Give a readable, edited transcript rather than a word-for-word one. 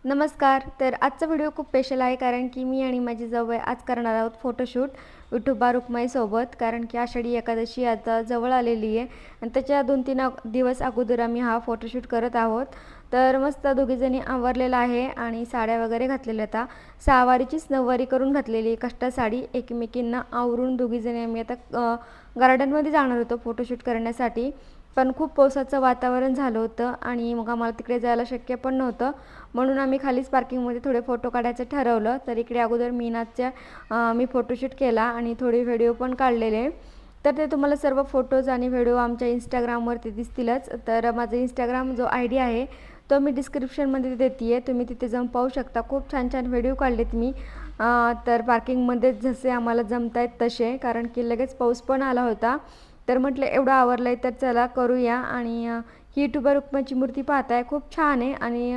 नमस्कार. तर आजचा व्हिडिओ खूप स्पेशल आहे कारण की मी आणि माझी जाऊ आज करणार आहोत फोटोशूट विठोबा रुक्माईसोबत. कारण की आषाढी एकादशी आता जवळ आलेली आहे आणि त्याच्या 2-3 दिवस अगोदर आम्ही हा फोटोशूट करत आहोत. तर मस्त दोघीजणी आवरलेला आहे आणि साड्या वगैरे घातलेल्या होत्या. सहावारीचीच नऊवारी करून घातलेली कष्टा साडी. एकमेकींना आवरून दोघीजणी आम्ही आता गार्डनमध्ये जाणार होतो फोटोशूट करण्यासाठी. पण खूप पावसाचं वातावरण झालं होतं आणि मग आम्हाला तिकडे जायला शक्य पण नव्हतं. म्हणून आम्ही खालीच पार्किंगमध्ये थोडे फोटो काढायचं ठरवलं. तर इकडे अगोदर मी फोटोशूट केला आणि थोडे व्हिडिओ पण काढलेले. तर ते तुम्हाला सर्व फोटोज आणि व्हिडिओ आमच्या इंस्टाग्रामवरती दिसतीलच. तर माझा इंस्टाग्राम जो आय डी आहे तो मी डिस्क्रिप्शनमध्ये देते आहे, तुम्ही तिथे जाऊन पाहू शकता. खूप छान छान व्हिडिओ काढलेत मी. तर पार्किंगमध्ये जसे आम्हाला जमत आहेत तसे, कारण की लगेच पाऊस पण आला होता. तर म्हटलं एवढं आवरलं आहे तर चला करूया. आणि ही विठोबा रुक्माईची मूर्ती पाहताय, खूप छान आहे आणि